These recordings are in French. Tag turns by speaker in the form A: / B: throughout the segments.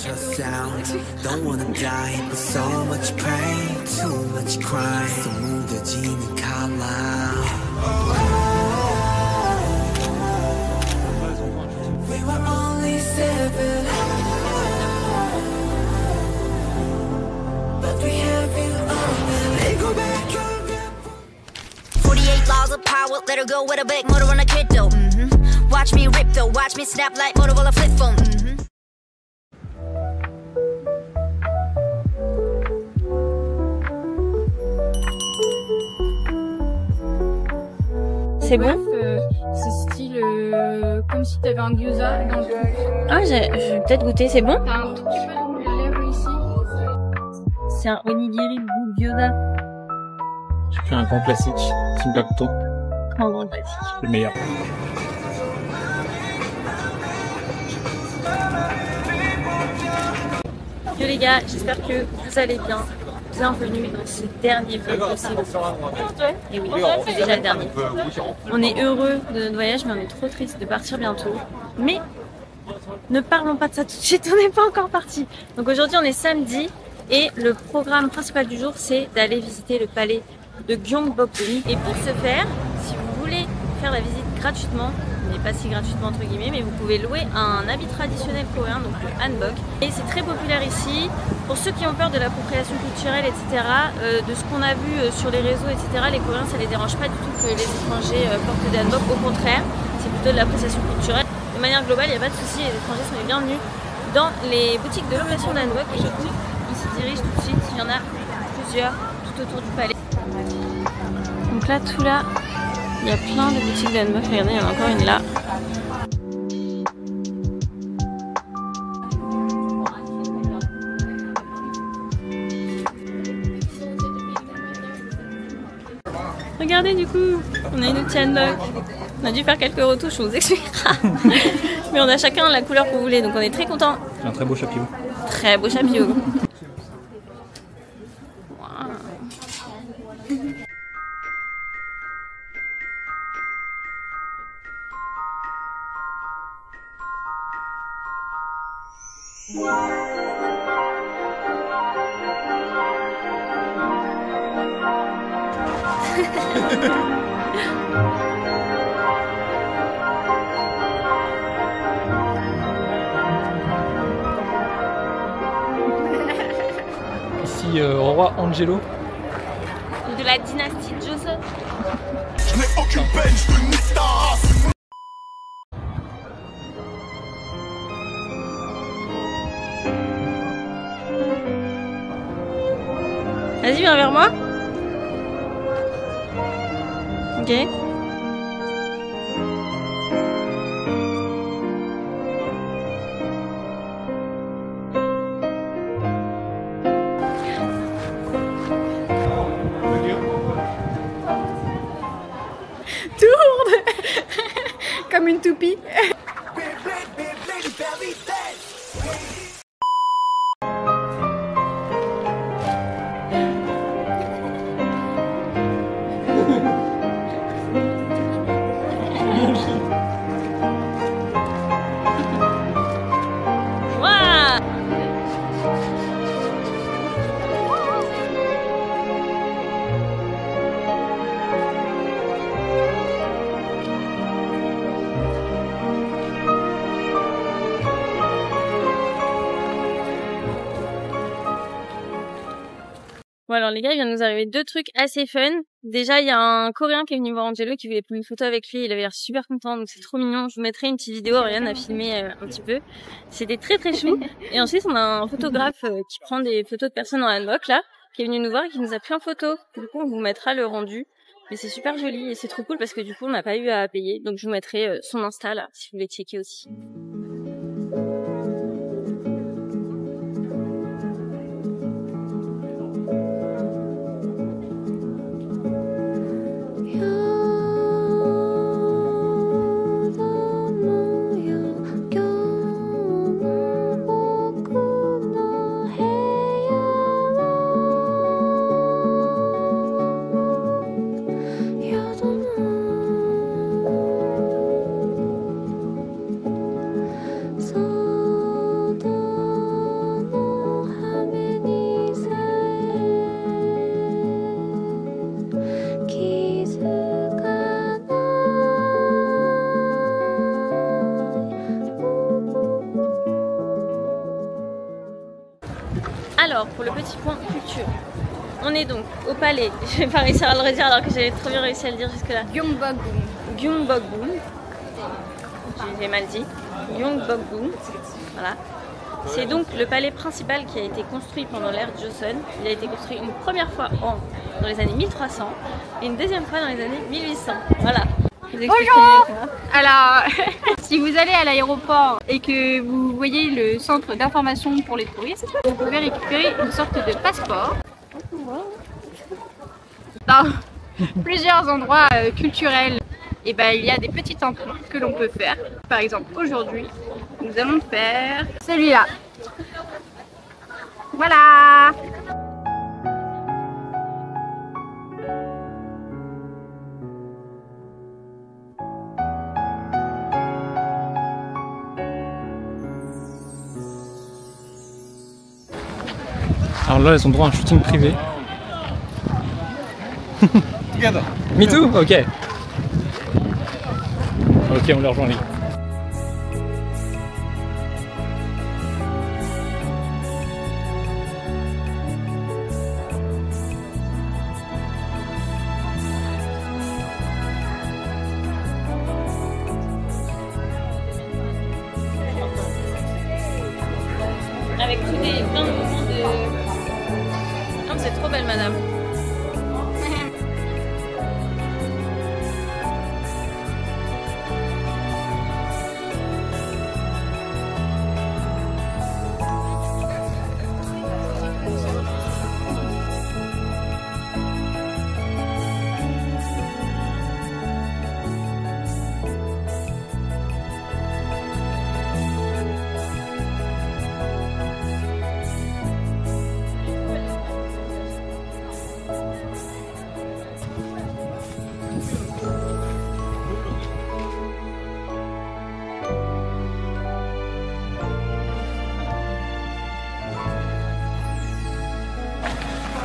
A: just sound. Don't wanna die, but so much pain, too much crime. So 무뎌지는 칼라. We were only 7, but we have you all. Go back.
B: 48 laws of power, let her go with a big motor on a kid though. Watch me rip though, watch me snap like Motorola flip phone.
C: C'est bon?
D: C'est style comme si t'avais un gyoza dans le truc.
C: Ah, je vais peut-être goûter, c'est bon?
D: T'as un tout petit peu de lèvres ici.
C: C'est un onigiri gyoza.
E: J'ai pris un grand classique, Team Gacto.
C: Un grand classique.
E: Le meilleur.
C: Yo les gars, j'espère que vous allez bien. Bienvenue dans ce dernier vlog possible. Et oui, c'est déjà le dernier. On est heureux de notre voyage, mais on est trop triste de partir bientôt. Mais ne parlons pas de ça tout de suite, on n'est pas encore parti. Donc aujourd'hui on est samedi et le programme principal du jour c'est d'aller visiter le palais de Gyeongbokgung. Et pour ce faire, si vous voulez faire la visite gratuitement, mais pas si gratuitement entre guillemets, mais vous pouvez louer un habit traditionnel coréen, donc le hanbok. Et c'est très populaire ici. Pour ceux qui ont peur de l'appropriation culturelle, etc., de ce qu'on a vu sur les réseaux, etc., les Coréens, ça les dérange pas du tout que les étrangers portent des hanboks. Au contraire, c'est plutôt de l'appréciation culturelle. De manière globale, il n'y a pas de souci, les étrangers sont les bienvenus dans les boutiques de location de hanbok. Et du coup, ils se dirigent tout de suite. Il y en a plusieurs tout autour du palais. Donc là, tout là, il y a plein de boutiques de hanbok. Regardez, il y en a encore une là. Regardez, du coup, on a une outil hanbok. On a dû faire quelques retouches, on vous expliquera. Mais on a chacun la couleur que vous voulez, donc on est très contents.
E: C'est un très beau chapillot.
C: Très beau chapillot.
E: Ici, roi Angelo.
C: De la dynastie Joseon.
A: Je n'ai aucune peine, je te nique ta race.
C: Vas-y, viens vers moi. Ok.
D: Tourne comme une toupie.
C: Bon alors les gars, il vient de nous arriver deux trucs assez fun. Déjà, il y a un Coréen qui est venu voir Angelo qui voulait prendre une photo avec lui. Il avait l'air super content, donc c'est trop mignon. Je vous mettrai une petite vidéo, Oriane a filmé un petit peu. C'était très très chou. Et ensuite, on a un photographe qui prend des photos de personnes en hanbok là, qui est venu nous voir et qui nous a pris en photo. Du coup, on vous mettra le rendu. Mais c'est super joli et c'est trop cool parce que du coup, on n'a pas eu à payer. Donc je vous mettrai son Insta là, si vous voulez checker aussi. Alors, pour le petit point culture, on est donc au palais. Je vais pas réussir à le redire alors que j'avais trop bien réussi à le dire jusque-là. Gyeongbokgung. J'ai mal dit. Gyeongbokgung. Voilà. C'est donc le palais principal qui a été construit pendant l'ère Joseon. Il a été construit une première fois dans les années 1300 et une deuxième fois dans les années 1800. Voilà.
D: Bonjour. Alors, si vous allez à l'aéroport et que vous voyez le centre d'information pour les touristes, vous pouvez récupérer une sorte de passeport dans plusieurs endroits culturels. Et ben, il y a des petits tampons que l'on peut faire. Par exemple, aujourd'hui, nous allons faire celui-là. Voilà.
E: Alors là, elles ont droit à un shooting privé. Me too? Ok. Ok, on les rejoint, les gars.
C: Avec tous des plein de mouvements de... Non, c'est trop belle, madame.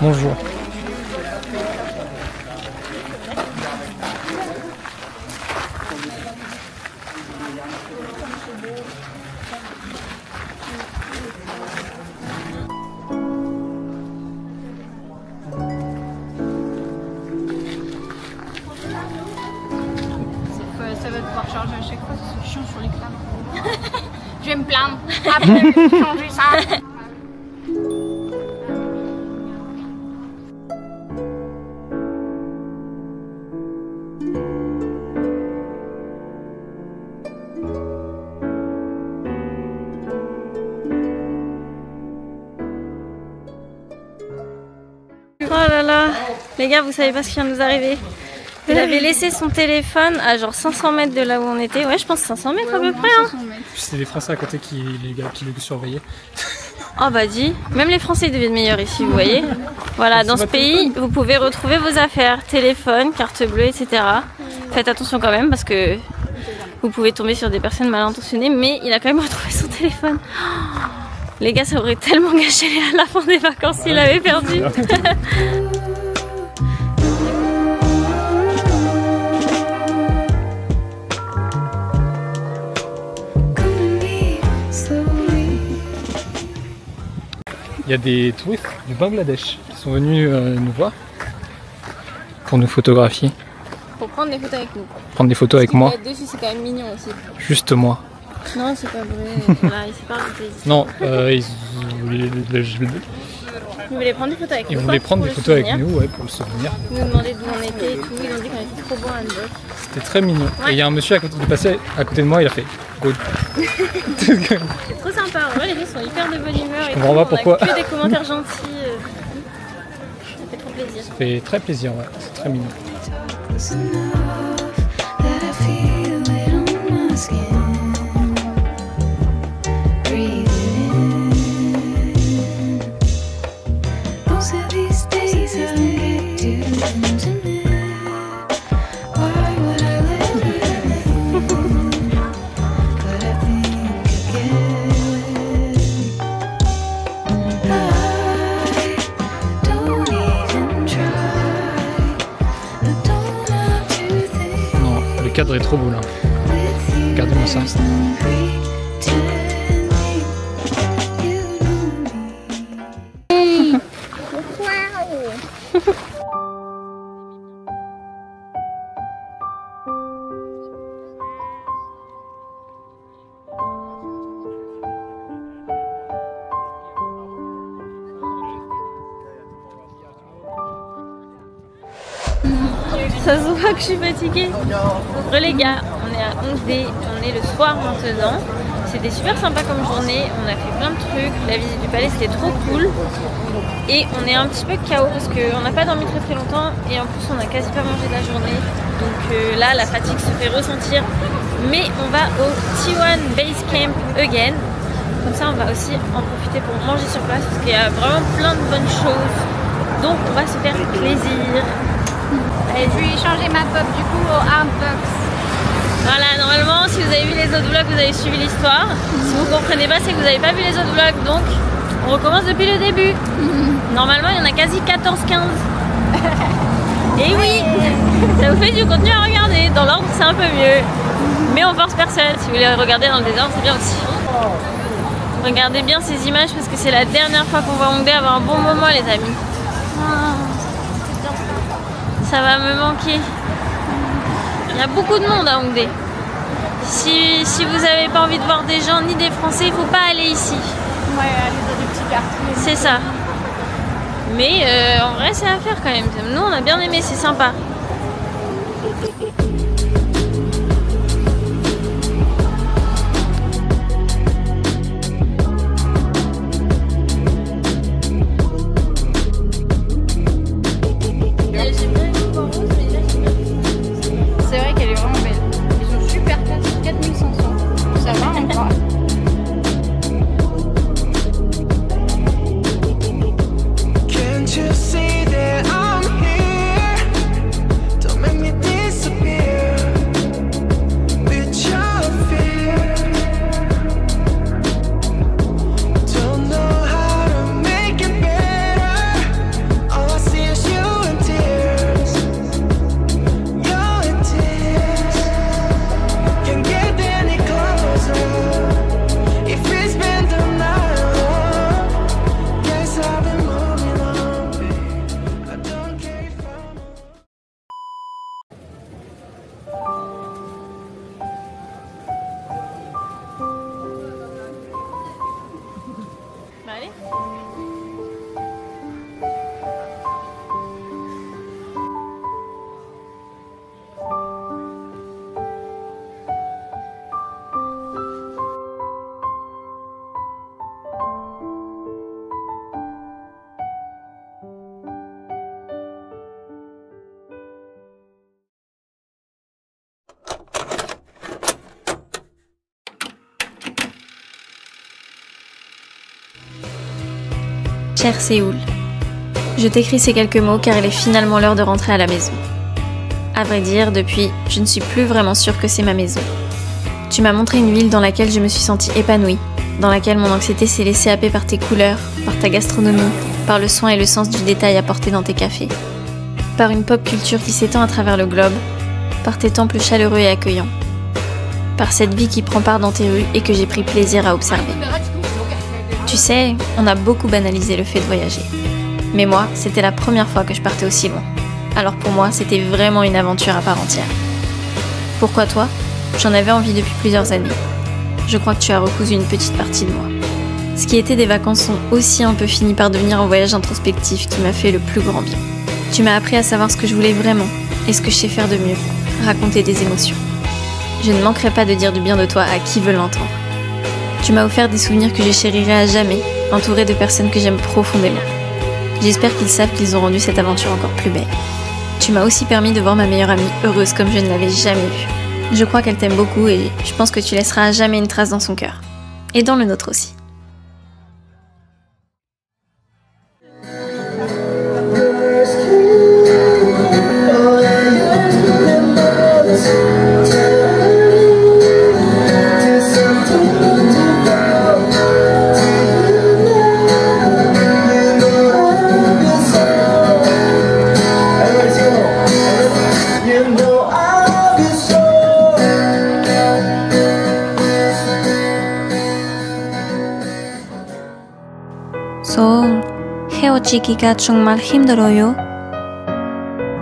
E: Bonjour.
D: Ça va devoir charger à chaque fois, c'est chiant sur l'écran. Je vais me plaindre. Après, changer ça.
C: Oh là là, les gars, vous savez pas ce qui vient de nous arriver. Il avait laissé son téléphone à genre 500 mètres de là où on était. Ouais, je pense 500 mètres à peu près. Hein.
E: C'était les Français à côté qui le surveillaient.
C: Oh bah dis, même les Français deviennent meilleurs ici, vous voyez. Voilà, dans ce pays, vous pouvez retrouver vos affaires, téléphone, carte bleue, etc. Faites attention quand même parce que vous pouvez tomber sur des personnes mal intentionnées, mais il a quand même retrouvé son téléphone. Les gars, ça aurait tellement gâché la fin des vacances s'il l'avait perdu.
E: Il y a des touristes du Bangladesh qui sont venus nous voir pour nous photographier.
C: Pour prendre des photos avec nous.
E: Prendre des photos avec moi.
C: Dessus, c'est quand même mignon aussi.
E: Juste moi.
C: Non, c'est pas vrai. Voilà, il s'est pas arrêté.
E: Non, ils
C: voulaient prendre des photos avec nous.
E: Ils voulaient prendre des photos avec nous, ouais, pour le souvenir.
C: Ils nous demandaient d'où on était et tout. Ils ont dit qu'on était trop beau à Hanbok.
E: C'était très mignon. Ouais. Et il y a un monsieur qui est passé à côté de moi, il a fait good.
C: C'est trop sympa. En vrai, les gens sont hyper de bonne humeur.
E: Je comprends pas pourquoi.
C: On a que des commentaires gentils. Ça fait trop plaisir.
E: Ça fait très plaisir, ouais. C'est très mignon. Le cadre est trop beau là. Regardez-moi ça.
C: Ça se voit que je suis fatiguée. Re les gars, on est à Hongdae, on est le soir maintenant. C'était super sympa comme journée, on a fait plein de trucs, la visite du palais c'était trop cool. Et on est un petit peu KO parce qu'on n'a pas dormi très longtemps et en plus on a quasi pas mangé de la journée. Donc là la fatigue se fait ressentir. Mais on va au T1 Base Camp again. Comme ça on va aussi en profiter pour manger sur place parce qu'il y a vraiment plein de bonnes choses. Donc on va se faire plaisir.
D: Allez, je vais changer ma pop du coup au Armbox.
C: Voilà, normalement si vous avez vu les autres vlogs vous avez suivi l'histoire. Si vous comprenez pas c'est que vous n'avez pas vu les autres vlogs. Donc on recommence depuis le début. Normalement il y en a quasi 14-15. Et oui, ça vous fait du contenu à regarder. Dans l'ordre c'est un peu mieux. Mais on force personne. Si vous voulez regarder dans le désordre c'est bien aussi. Regardez bien ces images parce que c'est la dernière fois qu'on va à Hongdae avoir un bon moment les amis. Ça va me manquer. Il y a beaucoup de monde à Hongdae. Si vous n'avez pas envie de voir des gens ni des Français, il ne faut pas aller ici.
D: Ouais, aller dans des petits quartiers.
C: C'est ça. Mais en vrai c'est à faire quand même. Nous on a bien aimé, c'est sympa.
D: C'est vrai qu'elle est vraiment belle. Ils sont super classe, 4500. Ça va encore.
A: Can't you see that I'm here? Don't make me disappear with your fear. Don't know how to make it better. All I see is you and tears. You and tears. Can't get any closer. If it's been the night, guess I've been moving on, babe. I don't care if I'm
C: Bah allez. Cher Séoul, je t'écris ces quelques mots car il est finalement l'heure de rentrer à la maison. À vrai dire, depuis, je ne suis plus vraiment sûre que c'est ma maison. Tu m'as montré une ville dans laquelle je me suis sentie épanouie, dans laquelle mon anxiété s'est laissée happer par tes couleurs, par ta gastronomie, par le soin et le sens du détail apporté dans tes cafés, par une pop culture qui s'étend à travers le globe, par tes temples chaleureux et accueillants, par cette vie qui prend part dans tes rues et que j'ai pris plaisir à observer. Tu sais, on a beaucoup banalisé le fait de voyager. Mais moi, c'était la première fois que je partais aussi loin. Alors pour moi, c'était vraiment une aventure à part entière. Pourquoi toi? J'en avais envie depuis plusieurs années. Je crois que tu as recousu une petite partie de moi. Ce qui était des vacances sont aussi un peu fini par devenir un voyage introspectif qui m'a fait le plus grand bien. Tu m'as appris à savoir ce que je voulais vraiment et ce que je sais faire de mieux, raconter des émotions. Je ne manquerai pas de dire du bien de toi à qui veut l'entendre. Tu m'as offert des souvenirs que je chérirai à jamais, entourés de personnes que j'aime profondément. J'espère qu'ils savent qu'ils ont rendu cette aventure encore plus belle. Tu m'as aussi permis de voir ma meilleure amie heureuse comme je ne l'avais jamais vue. Je crois qu'elle t'aime beaucoup et je pense que tu laisseras à jamais une trace dans son cœur. Et dans le nôtre aussi.
B: 서울, 헤어지기가 정말 힘들어요.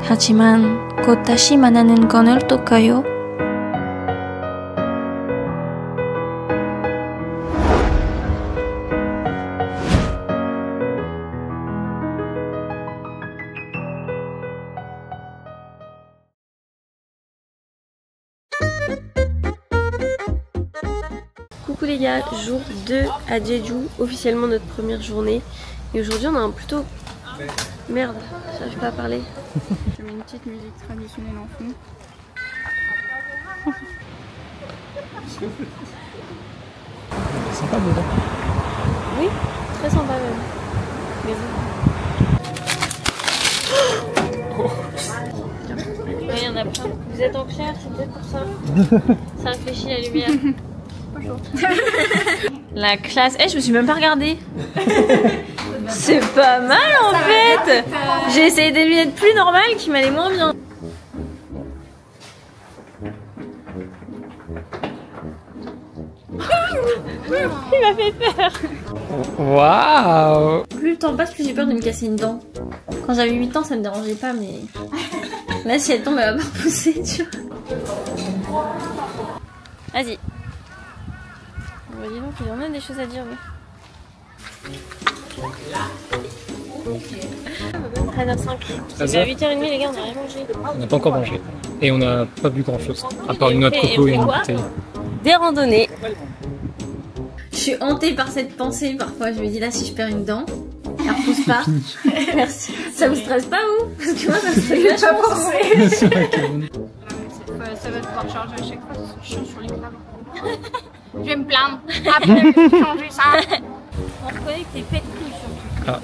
B: 하지만 곧 다시 만나는 건 어떨까요?
C: Coucou les gars, jour 2 à Jeju, officiellement notre première journée. Et aujourd'hui on a un plutôt... Merde, j'arrive pas à parler.
D: Je mets une petite musique traditionnelle en fond.
E: C'est sympa dedans.
C: Oui, très sympa même. Mais oui, il y en a plein. Vous êtes en clair, c'est peut-être pour ça. Ça réfléchit la lumière. La classe. Eh, je me suis même pas regardée. C'est pas mal en fait. J'ai essayé des lunettes plus normales qui m'allaient moins bien. Il m'a fait peur.
E: Waouh!
C: Plus le temps passe, plus j'ai peur de me casser une dent. Quand j'avais 8 ans, ça me dérangeait pas, mais là, si elle tombe, elle va pas repousser, tu vois. Vas-y. Bon, dis donc, on a des choses à dire, oui. 13h05. C'est à 8h30, les gars, on n'a rien mangé.
E: On n'a pas encore mangé. Et on n'a pas bu grand chose. À part une noix de coco et une bouteille.
C: Des randonnées. Je suis hantée par cette pensée parfois. Je me dis là, si je perds une dent, elle repousse pas. Merci. Ça vous stresse pas, vous? Parce que moi, ça me stresse pas pensé.
D: Ça va devoir charger à chaque fois, c'est chiant sur les câbles. Je vais me plaindre. Après, je vais changer ça.
C: On reconnaît que t'es fait de couilles surtout.
E: Ah.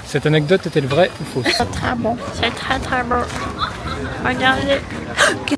E: Cette anecdote est-elle vraie ou fausse?
C: C'est très bon. C'est très très bon. Regardez. Qu'est-ce